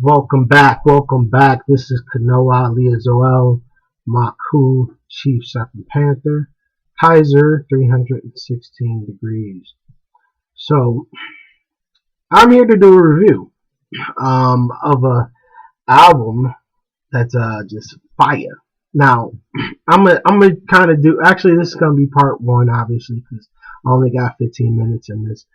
Welcome back, welcome back. This is Kanoa Leazoel, Maku, Chief Zerpent Panther, Kaiser 316 degrees. So I'm here to do a review of a album that's just fire. Now I'm gonna kind of do. Actually, this is gonna be part one, obviously, because I only got 15 minutes, and this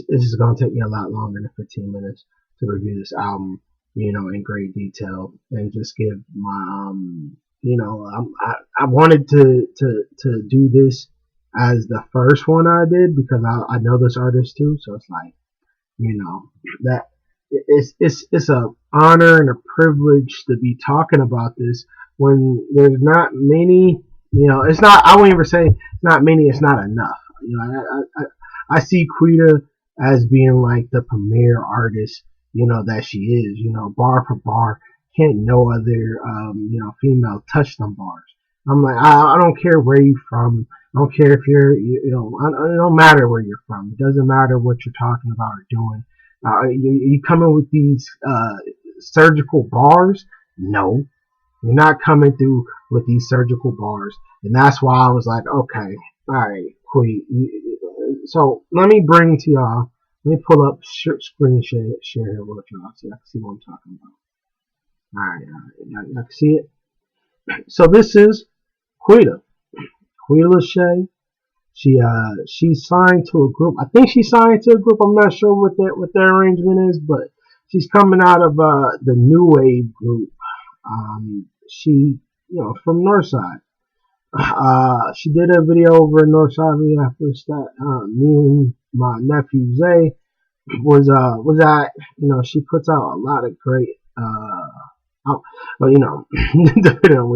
is gonna take me a lot longer than 15 minutes to review this album, in great detail and just give my I wanted to do this as the first one I did because I know this artist too, so it's like that it's a honor and a privilege to be talking about this when there's not many. It's not. I won't even say it's not many. It's not enough. I see Quita as being like the premier artist. That she is. Bar for bar, can't no other female touch them bars. I'm like, I don't care where you're from. I don't care if it don't matter where you're from. It doesn't matter what you're talking about or doing. You coming with these surgical bars? No, you're not coming through with these surgical bars. And that's why I was like, okay, all right, Queen. So let me bring to y'all. Let me pull up screen share here with y'all so y'all can see what I'm talking about. All right, y'all can see it. So this is Quita Lashae. She signed to a group. I think she signed to a group. I'm not sure what their arrangement is, but she's coming out of the new wave group. She from Northside. She did a video over in Northside, Minneapolis that me and my nephew Zay was at. She puts out a lot of great well, depending on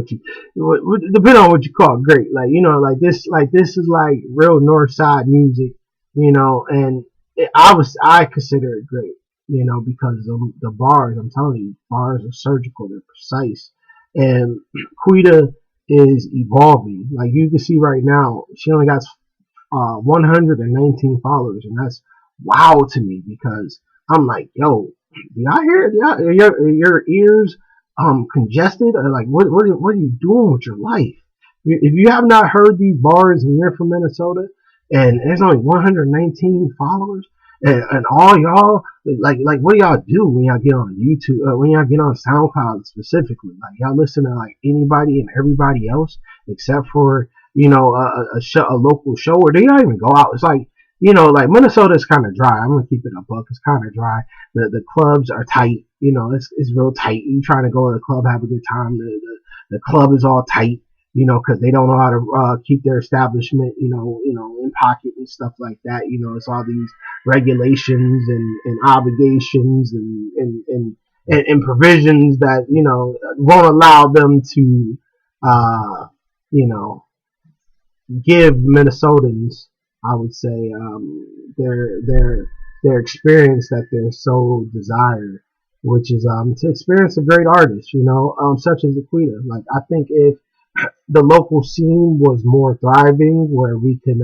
what you call great. Like this is like real North Side music, and I consider it great, because the bars, I'm telling you, bars are surgical, they're precise, and Quita is evolving. Like you can see right now, she only got 119 followers, and that's wow to me because I'm like, yo, do y'all hear? Your ears congested? Or like, what are you doing with your life? If you have not heard these bars and you're from Minnesota, and there's only 119 followers, and all y'all like what do y'all do when y'all get on YouTube? When y'all get on SoundCloud specifically, like y'all listen to like anybody and everybody else except for a local show, or do y'all even go out? It's like like Minnesota's kind of dry. I'm gonna keep it a buck. It's kind of dry. The clubs are tight. It's real tight. You trying to go to the club, have a good time. The club is all tight. Because they don't know how to keep their establishment, in pocket and stuff like that. It's all these regulations and obligations and provisions that won't allow them to, you know, give Minnesotans, I would say, their experience that they're so desire, which is to experience a great artist, such as Aquita. Like I think if the local scene was more thriving, where we can,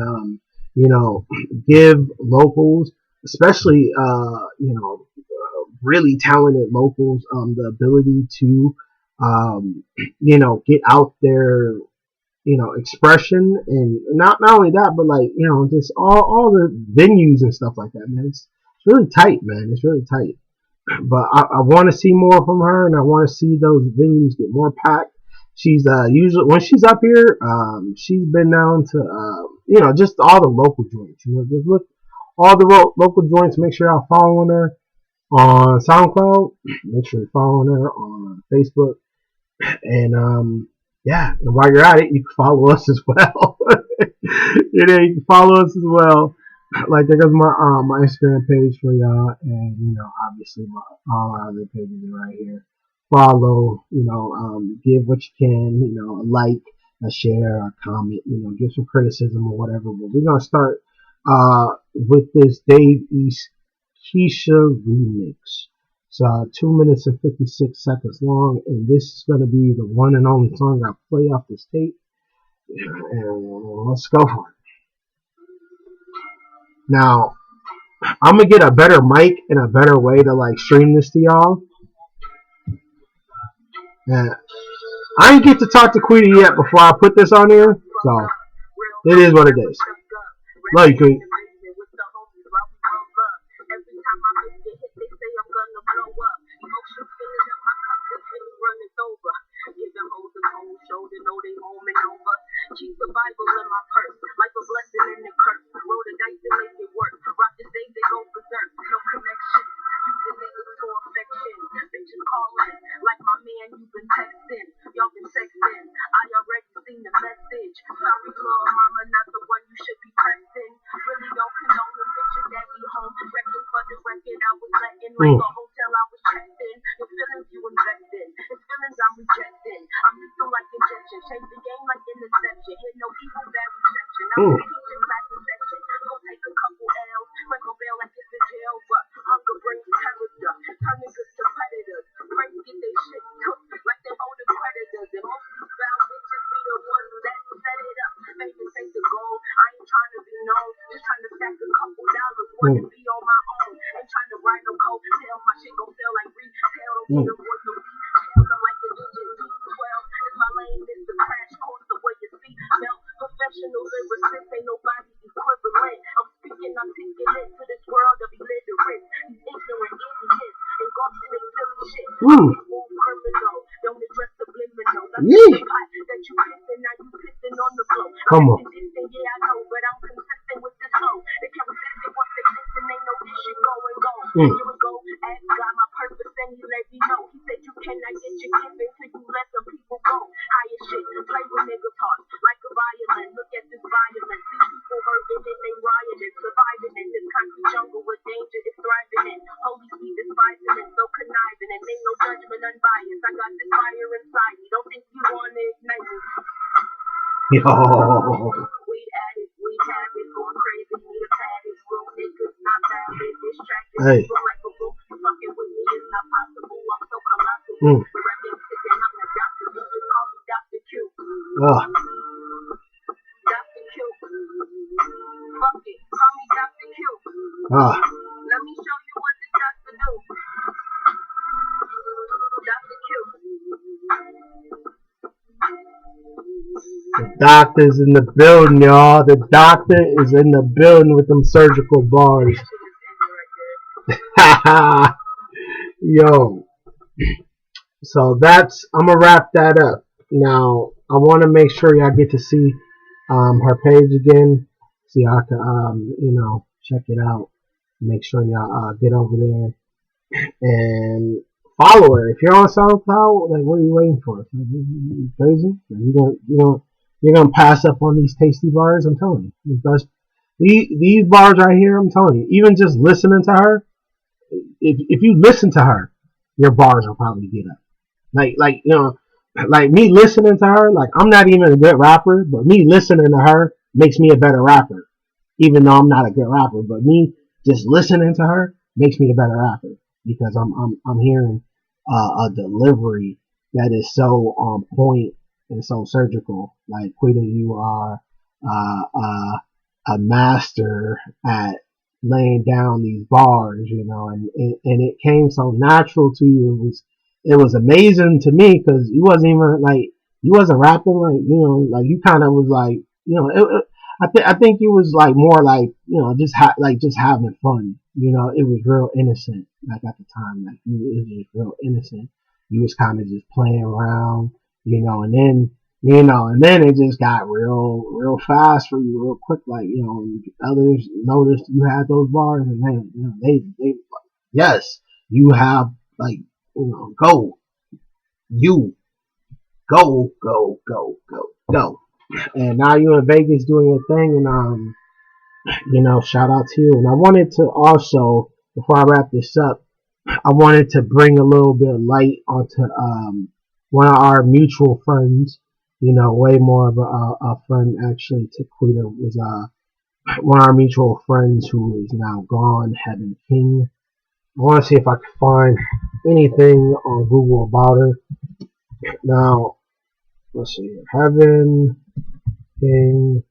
give locals, especially, really talented locals, the ability to, get out their, expression, and not only that, but like, just all the venues and stuff like that, man. It's really tight, man. It's really tight. But I want to see more from her, and I want to see those venues get more packed. She's usually when she's up here, she's been down to just all the local joints. Just look all the local joints. Make sure y'all following her on SoundCloud. Make sure you're following her on Facebook, and yeah. And while you're at it, you can follow us as well. You can follow us as well. Like there goes my Instagram page for y'all, and obviously all our other pages are right here. Follow, give what you can, a like, a share, a comment, give some criticism or whatever. But we're gonna start with this Dave East Keisha remix. It's 2 minutes and 56 seconds long, and this is gonna be the one and only song I play off this tape. And let's go for it. Now, I'm gonna get a better mic and a better way to like stream this to y'all. And I didn't get to talk to Quita yet before I put this on here, so it is what it is. Love you, Quita. Keep the Bible in my purse, like a blessing in the curse. Roll the dice and make it work. Rock the stage, they go berserk. No connection. Using niggas for affection. Bitches calling, like my man, you been texting. Y'all been sexting. I already seen the message. Sorry, little mama, not the one you should be pressing. Really don't condone them bitches that be home. Wrecking for the record, I was letting like a hotel I was checked in. The feelings you invest in. It's feelings I'm rejecting. I'm lethal like injection. Change the game like interception. Hit no evil, bad reception. I'm teaching class in section. Go take a couple L's. Frank bail like it's a jail, but hunger brings character. Turn niggas to predators. Praise get they shit took like they owe the creditors. And most of these foul bitches be the ones that set it up. Famous ain't the goal. I ain't trying to be known. Just trying to stack a couple dollars. Want to be on my own. Ain't trying to ride no coat. Tell my shit gon' sell like retail. Don't get them boys no beat. Tell them like the engine V12. It's my lane. It's the crash course. The way you see. Melt professional lyricist. Ain't nobody equivalent. I'm speaking articulate to this world of illiterate. These ignorant idiots. Engulfed in this silly shit. Smooth criminal. Don't address subliminals. I see the pot that you pissing. Now you pissing on the flow. Come on. Yeah, I know, but I'm consistent with this flow. They can't resist it once they listen. They know this shit go and go. Here we go. Ask God my purpose and he let me know. He said you cannot get your giving till you let some people go. Higher shit. Play with niggas' hearts like a violin. Look at this violence. See people hurting and they rioting. Surviving in this country jungle where danger is thriving in. Holy Spirit despising and so conniving. And ain't no judgment unbiased. I got this fire inside me. Don't think you want to ignite me. Yo. Weed addict, weed habit, going crazy, need a paddock, real niggas, not valid, distracted, Hey. like a roof, fucking with me is not possible, I'm so colossal, rapping sick and I'm the doctor, you just call me Dr. Q. Dr. Q. Fuck it, call me Dr. Q. Let me show you what the doctor do. Dr. Q. The doctor's in the building, y'all. The doctor is in the building with them surgical bars. Yo. So I'm gonna wrap that up. Now, I want to make sure y'all get to see her page again. So y'all can, check it out. Make sure y'all get over there and follow her. If you're on SoundCloud, like, what are you waiting for? You crazy? You're gonna pass up on these tasty bars. I'm telling you, these bars right here. I'm telling you, even just listening to her, if you listen to her, your bars will probably get up. Like me listening to her. Like, I'm not even a good rapper, but me listening to her makes me a better rapper. Even though I'm not a good rapper, but me just listening to her makes me a better rapper because I'm hearing a delivery that is so on point and so surgical. Like, Quita, you are a master at laying down these bars, and it came so natural to you. It was amazing to me because you wasn't rapping like you kind of was like I think it was like more like just having fun. It was real innocent. Like, at the time, like, it was just real innocent. You was kind of just playing around, and then it just got real fast for you, real quick. Like, others noticed you had those bars, and then they yes, you have, like, go, go. And now you're in Vegas doing your thing, and shout out to you. And I wanted to also, before I wrap this up, I wanted to bring a little bit of light onto one of our mutual friends. Way more of a friend actually to Quita was one of our mutual friends who is now gone, Heaven King. I want to see if I can find anything on Google about her. Now, let's see here. Heaven King,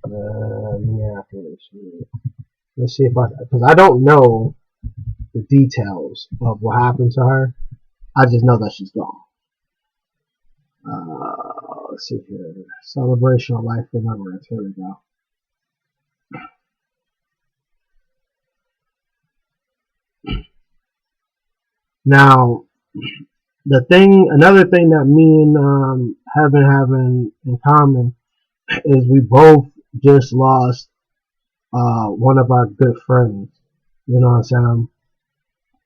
Minneapolis. Let's see because I don't know the details of what happened to her. I just know that she's gone. Let's see here. Celebration of Life Remembrance. Here we go. Now, another thing that me and having in common is we both just lost one of our good friends. You know what I'm saying?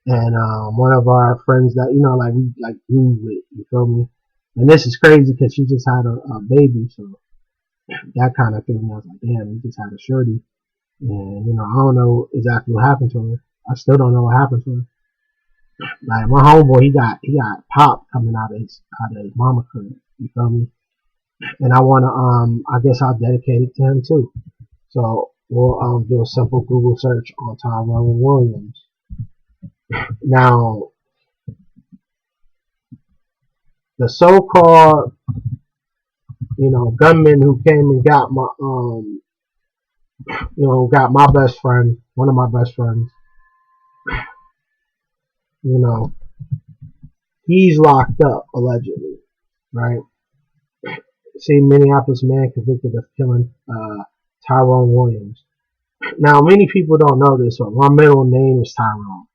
And one of our friends that like we grew with. You feel me? And this is crazy because she just had a baby, so that kind of thing. I was like, damn, we just had a shorty, and I don't know exactly what happened to her. I still don't know what happened to her. Like my homeboy, he got popped coming out of his mama crib. You feel me? And I guess I'll dedicate it to him too. So we'll do a simple Google search on Tyrone Williams. Now, the so-called gunman who came and got my best friend, one of my best friends, he's locked up allegedly, right? See, Minneapolis man convicted of killing Tyrone Williams. Now, many people don't know this, but my middle name is Tyrone,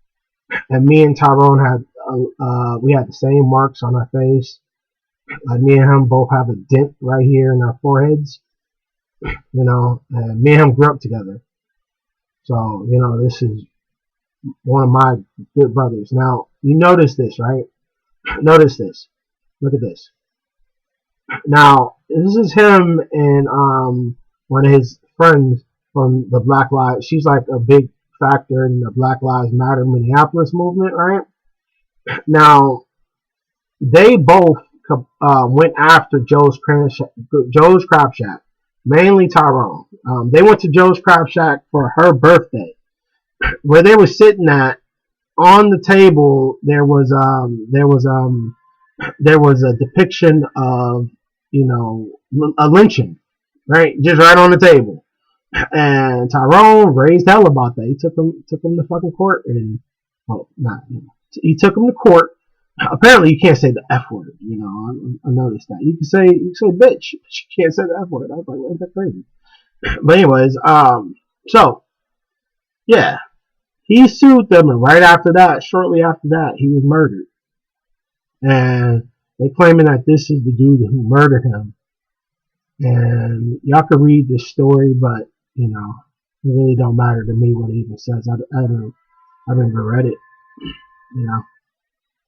and me and Tyrone had we had the same marks on our face. Like me and him both have a dent right here in our foreheads, and me and him grew up together. So, this is one of my good brothers. Now, you notice this, right? Notice this. Look at this. Now, this is him and one of his friends from the Black Lives. She's like a big factor in the Black Lives Matter Minneapolis movement, right? Now, they both went after Joe's Crab Shack, mainly Tyrone. They went to Joe's Crab Shack for her birthday, where they were sitting at. On the table, there was a depiction of a lynching, right, just right on the table. And Tyrone raised hell about that. He took him to fucking court, and he took him to court. Apparently, you can't say the F word. I noticed that. You can say bitch, but you can't say the F word. I was like, well, ain't that crazy? But anyways, so yeah, he sued them, and right after that, shortly after that, he was murdered. And they claiming that this is the dude who murdered him. And y'all can read this story, but it really don't matter to me what it even says. I haven't even read it.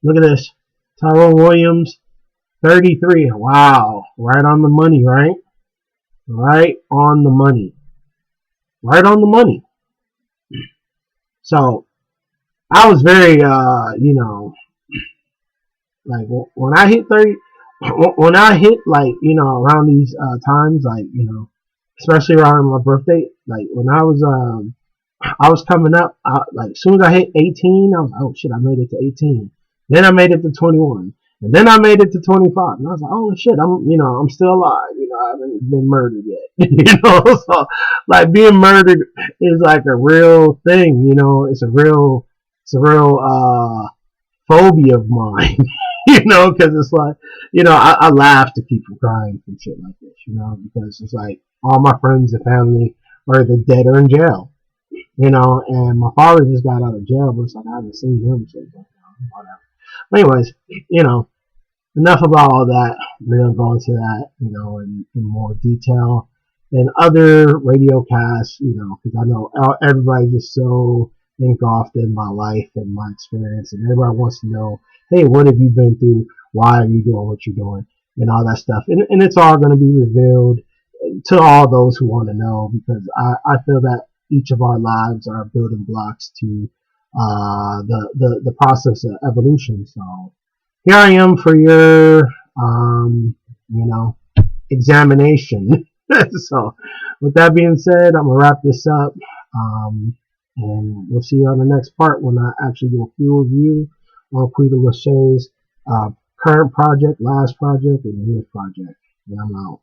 Look at this. Tyrone Williams, 33. Wow. Right on the money, right? Right on the money. Right on the money. So, I was very, like when I hit 30, when I hit around these times, especially around my birthday, like when I was coming up, as soon as I hit 18, I was like, oh shit, I made it to 18. Then I made it to 21. And then I made it to 25. And I was like, oh shit, I'm still alive. I haven't been murdered yet. So like being murdered is like a real thing. It's a real phobia of mine. Because it's like, I laugh to keep from crying and shit like this. Because it's like all my friends and family are either dead or in jail. And my father just got out of jail, but it's like I haven't seen him since. Whatever. But anyways, enough about all that. We're gonna go into that, in more detail in other radio casts, because I know everybody's just so engulfed in my life and my experience, and everybody wants to know, hey, what have you been through? Why are you doing what you're doing? And all that stuff. And it's all going to be revealed to all those who want to know, because I feel that each of our lives are building blocks to the process of evolution. So here I am for your examination. So with that being said, I'm gonna wrap this up, and we'll see you on the next part when I actually do a full review on Quita Lashae's current project, last project, and newest project. And I'm out.